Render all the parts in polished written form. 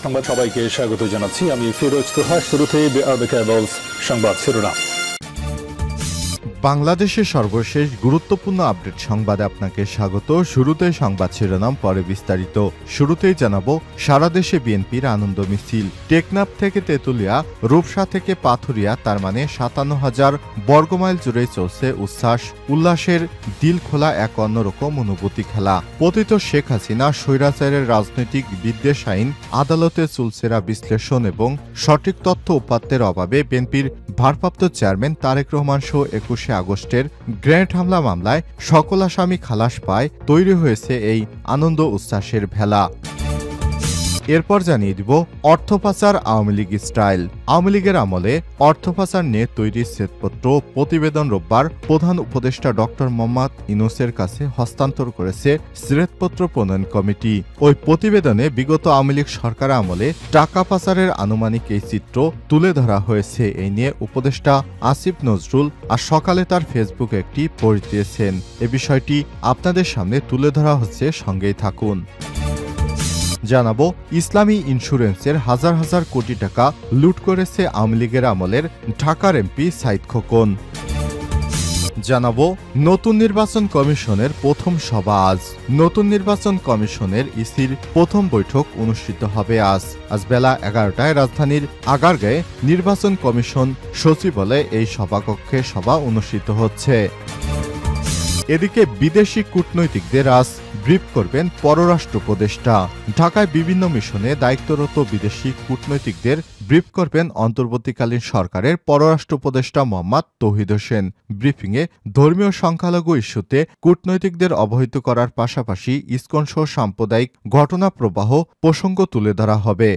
সংবাদ সবাইকে স্বাগত জানাচ্ছি। আমি ফিরোজ তোহা। শুরুতেই সংবাদ শিরোনাম। বাংলাদেশের সর্বশেষ গুরুত্বপূর্ণ আপডেট সংবাদে আপনাকে স্বাগত। শুরুতে সংবাদ শিরোনাম, পরে বিস্তারিত। শুরুতেই জানাবো, সারা দেশে বিএনপির আনন্দ মিছিল। টেকনাফ থেকে তেঁতুলিয়া, রূপসা থেকে পাথুরিয়া, তার মানে ৫৭,০০০ বর্গমাইল জুড়ে চলছে উল্লাসের দিল খোলা এক অন্যরকম অনুভূতি খেলা। পতিত শেখ হাসিনা স্বৈরাচারের রাজনৈতিক বিদ্বেষ আইন, আদালতে চুলচেরা বিশ্লেষণ এবং সঠিক তথ্য উপাত্তের অভাবে বিএনপির ভারপ্রাপ্ত চেয়ারম্যান তারেক রহমান সহ ২১ আগস্টের গ্রেনেড হামলা মামলায় সকল আসামি খালাস পায়। তৈরি হয়েছে এই আনন্দ উচ্ছ্বাসের ভেলা। এরপর জানিয়ে দিব, অর্থ পাচার আওয়ামী লীগ স্টাইল। আওয়ামী লীগের আমলে অর্থ পাচার নিয়ে তৈরি শ্বেতপত্র প্রতিবেদন রোববার প্রধান উপদেষ্টা ডক্টর মোহাম্মদ ইউনূসের কাছে হস্তান্তর করেছে শ্বেতপত্র প্রণয়ন কমিটি। ওই প্রতিবেদনে বিগত আওয়ামী লীগ সরকার আমলে টাকা পাচারের আনুমানিক এই চিত্র তুলে ধরা হয়েছে। এই নিয়ে উপদেষ্টা আসিফ নজরুল আজ সকালে তার ফেসবুকে একটি পোস্ট দিয়েছেন। এ বিষয়টি আপনাদের সামনে তুলে ধরা হচ্ছে, সঙ্গেই থাকুন। জানাবো, ইসলামী ইন্স্যুরেন্সের হাজার হাজার কোটি টাকা লুট করেছে আওয়ামী লীগের আমলের ঢাকার এমপি সাঈদ খোকন। জানাবো, নতুন নির্বাচন কমিশনের প্রথম সভা আজ। নতুন নির্বাচন কমিশনের ইসির প্রথম বৈঠক অনুষ্ঠিত হবে আজ বেলা ১১টায় রাজধানীর আগারগাঁয়ে নির্বাচন কমিশন সচিবালয়ে এই সভাকক্ষে সভা অনুষ্ঠিত হচ্ছে। এদিকে বিদেশি কূটনৈতিকদের আজ ব্রিফ করবেন পররাষ্ট্র উপদেষ্টা। ঢাকায় বিভিন্ন মিশনে দায়িত্বরত বিদেশি কূটনৈতিকদের ব্রিফ করবেন অন্তর্বর্তীকালীন সরকারের পররাষ্ট্র উপদেষ্টা মোহাম্মদ তৌহিদ হোসেন। ব্রিফিংয়ে ধর্মীয় সংখ্যালঘু ইস্যুতে কূটনৈতিকদের অবহিত করার পাশাপাশি ইসকন-সহ সাম্প্রদায়িক ঘটনা প্রবাহ প্রসঙ্গ তুলে ধরা হবে।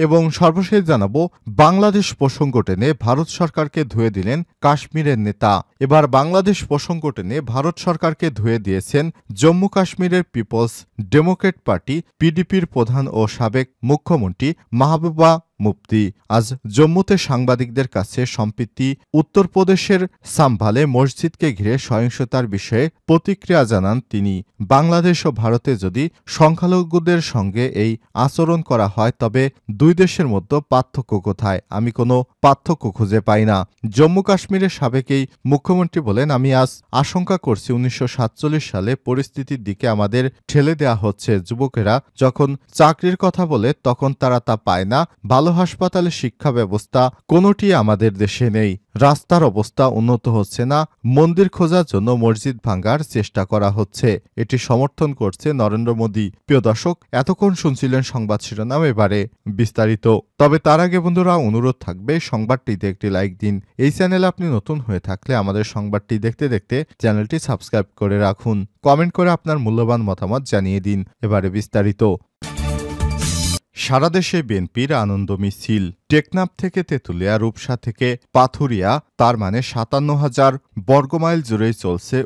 এবং সর্বশেষ জানাবো, বাংলাদেশ প্রসঙ্গ টেনে ভারত সরকারকে ধুয়ে দিলেন কাশ্মীরের নেতা। এবার বাংলাদেশ প্রসঙ্গ টেনে ভারত সরকারকে ধুয়ে দিয়েছেন জম্মু কাশ্মীরের পিপলস ডেমোক্রেট পার্টি পিডিপির প্রধান ও সাবেক মুখ্যমন্ত্রী মাহবুবা মুফতি। আজ জম্মুতে সাংবাদিকদের কাছে সম্প্রতি উত্তরপ্রদেশের সাম্ভালে মসজিদকে ঘিরে সহিংসতার বিষয়ে প্রতিক্রিয়া জানান তিনি। বাংলাদেশ ও ভারতে যদি সংখ্যালঘুদের সঙ্গে এই আচরণ করা হয়, তবে দুই দেশের মধ্যে পার্থক্য কোথায়? আমি কোনো পার্থক্য খুঁজে পাই না। জম্মু কাশ্মীরের সাবেক এই মুখ্যমন্ত্রী বলেন, আমি আজ আশঙ্কা করছি ১৯৪৭ সালে পরিস্থিতির দিকে আমাদের ঠেলে দেয়া হচ্ছে। যুবকেরা যখন চাকরির কথা বলে তখন তারা তা পায় না। ভালো হাসপাতালে, শিক্ষা ব্যবস্থা কোনোটি আমাদের দেশে নেই। রাস্তার অবস্থা উন্নত হচ্ছে না। মন্দির খোঁজার জন্য মসজিদ ভাঙার চেষ্টা করা হচ্ছে। এটি সমর্থন করছে নরেন্দ্র মোদী। প্রিয় দর্শক, এতক্ষণ শুনছিলেন সংবাদ শিরোনাম, এবারে বিস্তারিত। তবে তার আগে বন্ধুরা, অনুরোধ থাকবে সংবাদটিতে একটি লাইক দিন। এই চ্যানেলে আপনি নতুন হয়ে থাকলে আমাদের সংবাদটি দেখতে দেখতে চ্যানেলটি সাবস্ক্রাইব করে রাখুন। কমেন্ট করে আপনার মূল্যবান মতামত জানিয়ে দিন। এবারে বিস্তারিত। সারা দেশে বিএনপির আনন্দ মিছিল। টেকনাফ থেকে তেঁতুলিয়া, রূপসা থেকে পাথুরিয়া, তার মানে ৫৭,০০০ বর্গমাইল জুড়েই চলছে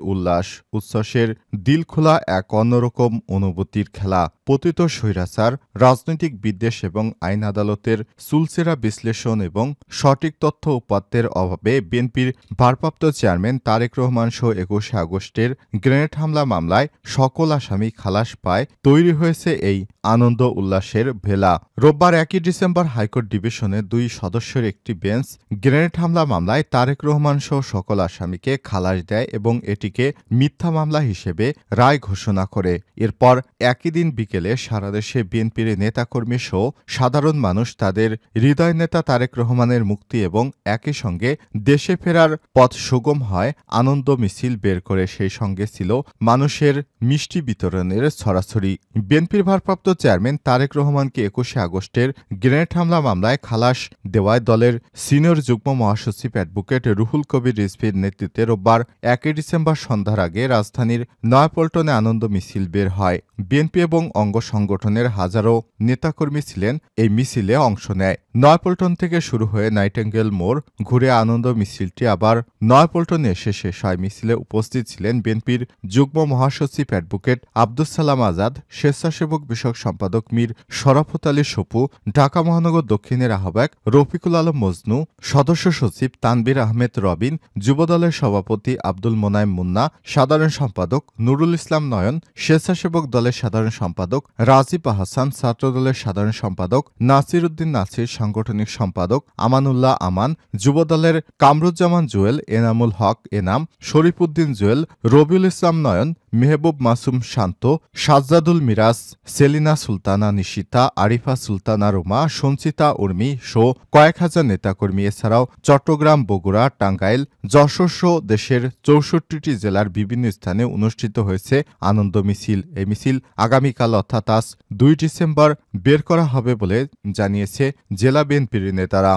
উচ্ছ্বাসের দিল খোলা এক অন্যরকম অনুভূতির খেলা। পতিত স্বৈরাচার, রাজনৈতিক বিদ্বেষ এবং আইন আদালতের চুলচেরা বিশ্লেষণ এবং সঠিক তথ্য উপাত্তের অভাবে বিএনপির ভারপ্রাপ্ত চেয়ারম্যান তারেক রহমান সহ ২১ আগস্টের গ্রেনেড হামলা মামলায় সকল আসামি খালাস পায়। তৈরি হয়েছে এই আনন্দ উল্লাসের ভেলা। রোববার ১ ডিসেম্বর হাইকোর্ট ডিভিশনের ২ সদস্যের একটি বেঞ্চ গ্রেনেড হামলা মামলায় তারেক রহমান সহ সকল আসামিকে খালাস দেয় এবং এটিকে মিথ্যা মামলা হিসেবে রায় ঘোষণা করে। এরপর একই দিন বিকেলে সারা দেশে বিএনপির নেতাকর্মী সহ সাধারণ মানুষ তাদের হৃদয় নেতা তারেক রহমানের মুক্তি এবং একই সঙ্গে দেশে ফেরার পথ সুগম হয় আনন্দ মিছিল বের করে। সেই সঙ্গে ছিল মানুষের মিষ্টি বিতরণের ছড়াছড়ি। বিএনপির ভারপ্রাপ্ত চেয়ারম্যান তারেক রহমানকে ২১ আগস্টের গ্রেনেড হামলা মামলায় খালাস দেওয়ায় দলের সিনিয়র যুগ্ম মহাসচিব অ্যাডভোকেট রুহুল কবির রিজভীর নেতৃত্বে রোববার ১ ডিসেম্বর সন্ধ্যার আগে রাজধানীর নয়াপল্টনে আনন্দ মিছিল বের হয়। বিএনপি এবং অঙ্গ সংগঠনের হাজারো নেতাকর্মী ছিলেন এই মিছিলে অংশ নেয়। নয়াপল্টন থেকে শুরু হয়ে নাইটেঙ্গেল মোড় ঘুরে আনন্দ মিছিলটি আবার নয়াপল্টনে এসে শেষ হয়। মিছিলে উপস্থিত ছিলেন বিএনপির যুগ্ম মহাসচিব অ্যাডভোকেট আব্দুস সালাম আজাদ, স্বেচ্ছাসেবক বিষয়ক সম্পাদক মীর শরাফত আলী সপু, ঢাকা মহানগর দক্ষিণের আহ্বায়ক আহ্বায়ক রফিকুল আলম মজনু, সদস্য সচিব তানবীর আহমেদ রবিন, যুবদলের সভাপতি আব্দুল মোনায়েম মুন্না, সাধারণ সম্পাদক নুরুল ইসলাম নয়ন, স্বেচ্ছাসেবক দলের সাধারণ সম্পাদক রাজীব আহসান, ছাত্রদলের সাধারণ সম্পাদক নাসির উদ্দিন নাসির, সাংগঠনিক সম্পাদক আমানুল্লাহ আমান, যুবদলের কামরুজ্জামান জুয়েল, এনামুল হক এনাম, শরীফউদ্দিন জুয়েল, রবিউল ইসলাম নয়ন, মেহবুব মাসুম শান্ত, সাজ্জাদুল মিরাজ, সেলিনা সুলতানা নিশিতা, আরিফা সুলতানা রুমা, সঞ্চিতা উর্মি সহ কয়েক হাজার নেতাকর্মী এছাড়াও চট্টগ্রাম, বগুড়া, টাঙ্গাইল, যশোর সহ দেশের ৬৪টি জেলার বিভিন্ন স্থানে অনুষ্ঠিত হয়েছে আনন্দ মিছিল। এই মিছিল আগামীকাল অর্থাৎ আজ ২ ডিসেম্বর বের করা হবে বলে জানিয়েছে জেলা বিএনপির নেতারা।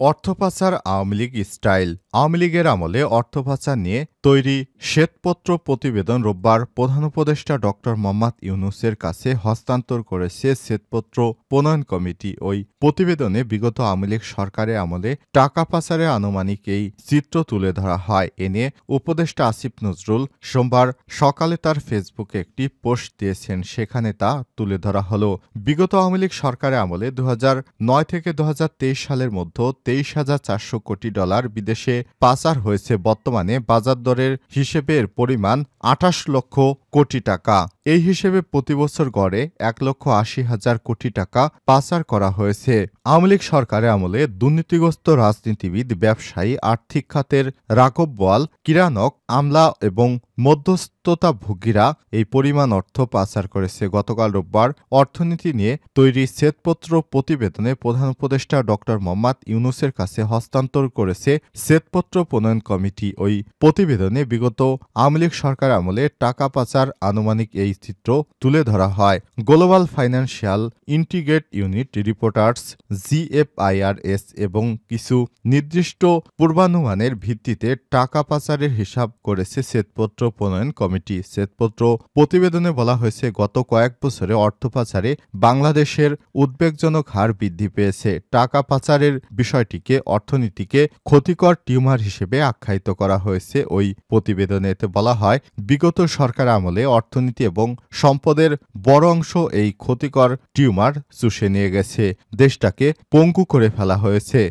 অর্থপাচার আওয়ামী লীগ স্টাইল। আওয়ামী লীগের আমলে অর্থপাচার নিয়ে তৈরি শ্বেতপত্র প্রতিবেদন রোববার প্রধান উপদেষ্টা ড মোহাম্মদ ইউনূসের কাছে হস্তান্তর করেছে শ্বেতপত্র প্রণয়ন কমিটি। ওই প্রতিবেদনে বিগত আওয়ামী লীগ সরকারের আমলে টাকা পাচারের আনুমানিক এই চিত্র তুলে ধরা হয়। এ নিয়ে উপদেষ্টা আসিফ নজরুল সোমবার সকালে তার ফেসবুকে একটি পোস্ট দিয়েছেন। সেখানে তা তুলে ধরা হল। বিগত আওয়ামী লীগ সরকারের আমলে ২০০৯ থেকে ২০২৩ সালের মধ্যে ২৩,৪০০ কোটি ডলার বিদেশে পাচার হয়েছে। বর্তমানে বাজার দরের হিসেবে এর পরিমাণ ২৮ লক্ষ কোটি টাকা। এই হিসেবে প্রতি বছর গড়ে ১,৮০,০০০ কোটি টাকা পাচার করা হয়েছে। আওয়ামী লীগ সরকারের আমলে দুর্নীতিগ্রস্ত রাজনীতিবিদ, ব্যবসায়ী, আর্থিক খাতের রাঘব বোয়াল, কিরানক, আমলা এবং মধ্যস্থতাভোগীরা এই পরিমাণ অর্থ পাচার করেছে। গতকাল রোববার অর্থনীতি নিয়ে তৈরি শ্বেতপত্র প্রতিবেদনে প্রধান উপদেষ্টা ড মোহাম্মদ ইউনূসের কাছে হস্তান্তর করেছে শ্বেতপত্র প্রণয়ন কমিটি। ওই প্রতিবেদনে বিগত আওয়ামী লীগ সরকার আমলে টাকা পাচার আনুমানিক এই চিত্র তুলে ধরা হয়। Global financial integrate unit reporters GFIRS এবং কিছু নির্দিষ্ট পূর্বানুমানের ভিত্তিতে টাকা পাচারের হিসাব করেছে শ্বেতপত্র প্রণয়ন কমিটি। শ্বেতপত্র প্রতিবেদনে বলা হয়েছে, গত কয়েক বছরে অর্থ পাচারে বাংলাদেশের উদ্বেগজনক হার বৃদ্ধি পেয়েছে। টাকা পাচারের বিষয়টিকে অর্থনীতিকে ক্ষতিকর টিউমার হিসেবে আখ্যায়িত করা হয়েছে। ওই প্রতিবেদনে এতে বলা হয়, বিগত সরকার আমলে অর্থনীতি এবং সম্পদের বড় অংশ এই ক্ষতিকর টিউমার চুষে নিয়ে গেছে। দেশটাকে পঙ্গু করে ফেলা হয়েছে।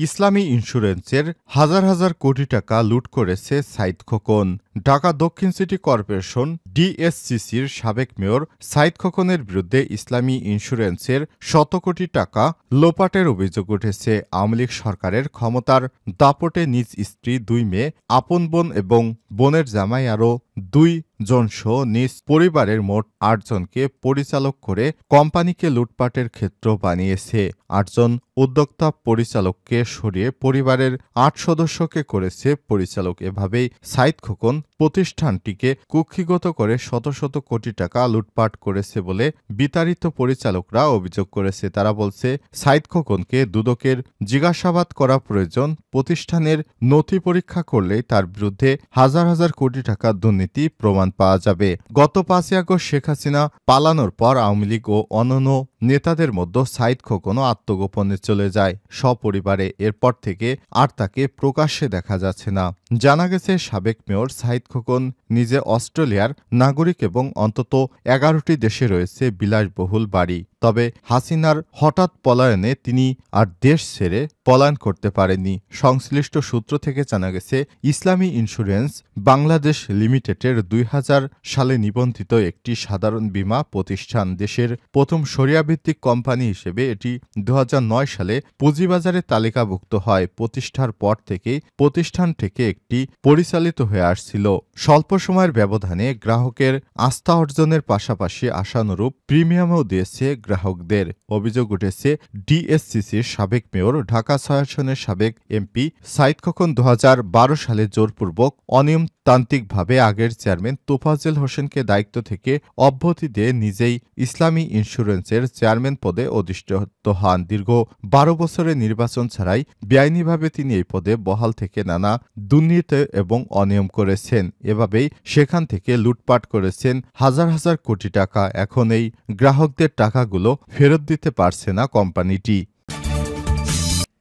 ইসলামী ইন্স্যুরেন্সের হাজার হাজার কোটি টাকা লুট করেছে সাইদ খোকন। ঢাকা দক্ষিণ সিটি কর্পোরেশন DSCCর সাবেক মেয়র সাইদ খোকনের বিরুদ্ধে ইসলামী ইন্স্যুরেন্সের শত কোটি টাকা লোপাটের অভিযোগ উঠেছে। আওয়ামী লীগ সরকারের ক্ষমতার দাপটে নিজ স্ত্রী, 2 মেয়ে, আপন বোন এবং বোনের জামাই আরও 2 জনসহ নিজ পরিবারের মোট 8 জনকে পরিচালক করে কোম্পানিকে লুটপাটের ক্ষেত্র বানিয়েছে। 8 জন উদ্যোক্তা পরিচালককে সরিয়ে পরিবারের 8 সদস্যকে করেছে পরিচালক। এভাবেই সাইদ খোকন প্রতিষ্ঠানটিকে কুক্ষিগত করে শত শত কোটি টাকা লুটপাট করেছে বলে বিতাড়িত পরিচালকরা অভিযোগ করেছে। তারা বলছে, সাইদ খোকনকে দুদকের জিজ্ঞাসাবাদ করা প্রয়োজন। প্রতিষ্ঠানের নথি পরীক্ষা করলেই তার বিরুদ্ধে হাজার হাজার কোটি টাকা দুর্নীতি প্রমাণ পাওয়া যাবে। গত 5ই আগস্ট শেখ হাসিনা পালানোর পর আওয়ামী লীগ ও অন্যান্য নেতাদের মধ্যে সাইদ খোকনও আত্মগোপনে চলে যায় সপরিবারে। এরপর থেকে আর তাকে প্রকাশ্যে দেখা যাচ্ছে না। জানা গেছে, সাবেক মেয়র সাইদ খোকন নিজে অস্ট্রেলিয়ার নাগরিক এবং অন্তত 11টি দেশে রয়েছে বিলাসবহুল বাড়ি। তবে হাসিনার হঠাৎ পলায়নে তিনি আর দেশ ছেড়ে পলায়ন করতে পারেননি। সংশ্লিষ্ট সূত্র থেকে জানা গেছে, ইসলামী ইন্স্যুরেন্স বাংলাদেশ লিমিটেডের 2000 সালে নিবন্ধিত একটি সাধারণ বীমা প্রতিষ্ঠান। দেশের প্রথম শরিয়াভিত্তিক কোম্পানি হিসেবে এটি 2009 সালে পুঁজিবাজারে তালিকাভুক্ত হয়। প্রতিষ্ঠার পর থেকেই প্রতিষ্ঠানটিকে একটি পরিচালিত হয়ে আসছিল। স্বল্প সময়ের ব্যবধানে গ্রাহকের আস্থা অর্জনের পাশাপাশি আশানুরূপ প্রিমিয়ামও দিয়েছে গ্রাহকদের। অভিযোগ উঠেছে, DSCCর সাবেক মেয়র, ঢাকা 6 আসনের সাবেক MP সাইদ খোকন 2012 সালে জোরপূর্বক অনিয়মতান্ত্রিকভাবে আগের চেয়ারম্যান তোফাজ্জল হোসেনকে দায়িত্ব থেকে অব্যাহতি দিয়ে নিজেই ইসলামী ইন্স্যুরেন্সের চেয়ারম্যান পদে অধিষ্ঠিত হন। দীর্ঘ 12 বছরের নির্বাচন ছাড়াই বেআইনিভাবে তিনি এই পদে বহাল থেকে নানা দুর্নীতি এবং অনিয়ম করেছেন। এভাবেই সেখান থেকে লুটপাট করেছেন হাজার হাজার কোটি টাকা। এখন এই গ্রাহকদের টাকাগুলো ফেরত দিতে পারছে না কোম্পানিটি।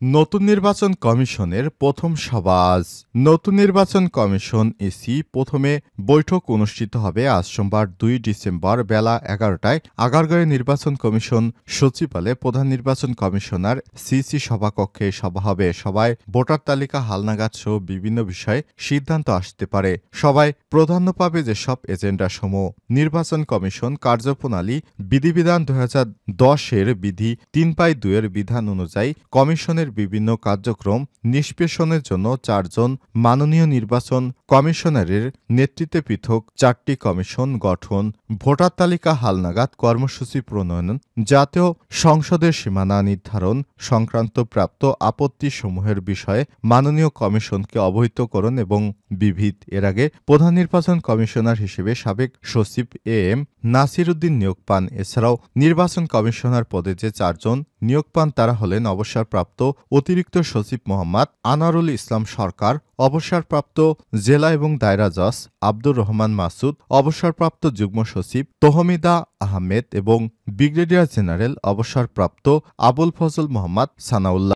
নতুন নির্বাচন কমিশনের প্রথম সভা আজ। নতুন নির্বাচন কমিশন ইসি প্রথমে বৈঠক অনুষ্ঠিত হবে আজ সোমবার ২ ডিসেম্বর বেলা ১১টায় আগারগাঁওয়ে নির্বাচন কমিশন সচিবালয়ে প্রধান নির্বাচন কমিশনার সিসি সভাকক্ষে সভা হবে। সভায় ভোটার তালিকা হালনাগাদ সহ বিভিন্ন বিষয়ে সিদ্ধান্ত আসতে পারে। সভায় প্রাধান্য পাবে যেসব এজেন্ডা সমূহ নির্বাচন কমিশন কার্যপ্রণালী বিধিবিধান ২০১০-এর বিধি ৩/২-এর বিধান অনুযায়ী কমিশনের বিভিন্ন কার্যক্রম নিষ্পেষণের জন্য ৪ জন মাননীয় নির্বাচন কমিশনারের নেতৃত্বে পৃথক ৪টি কমিশন গঠন, ভোটার তালিকা হালনাগাদ কর্মসূচি প্রণয়ন, জাতীয় সংসদের সীমানা নির্ধারণ সংক্রান্ত প্রাপ্ত আপত্তিসমূহের বিষয়ে মাননীয় কমিশনকে অবহিতকরণ এবং বিবিধ। এর আগে প্রধান নির্বাচন কমিশনার হিসেবে সাবেক সচিব এম নাসির উদ্দিন নিয়োগ পান। এছাড়াও নির্বাচন কমিশনার পদে যে ৪ জন নিয়োগ পান তারা হলেন অবসরপ্রাপ্ত অতিরিক্ত সচিব মোহাম্মদ আনোয়ারুল ইসলাম সরকার, অবসরপ্রাপ্ত জেলা এবং দায়রা জজ আব্দুর রহমান মাসুদ, অবসরপ্রাপ্ত যুগ্ম সচিব তহমিদা আহমেদ এবং ব্রিগেডিয়ার জেনারেল অবসরপ্রাপ্ত আবুল ফজল মোহাম্মদ সানাউল্লাহ।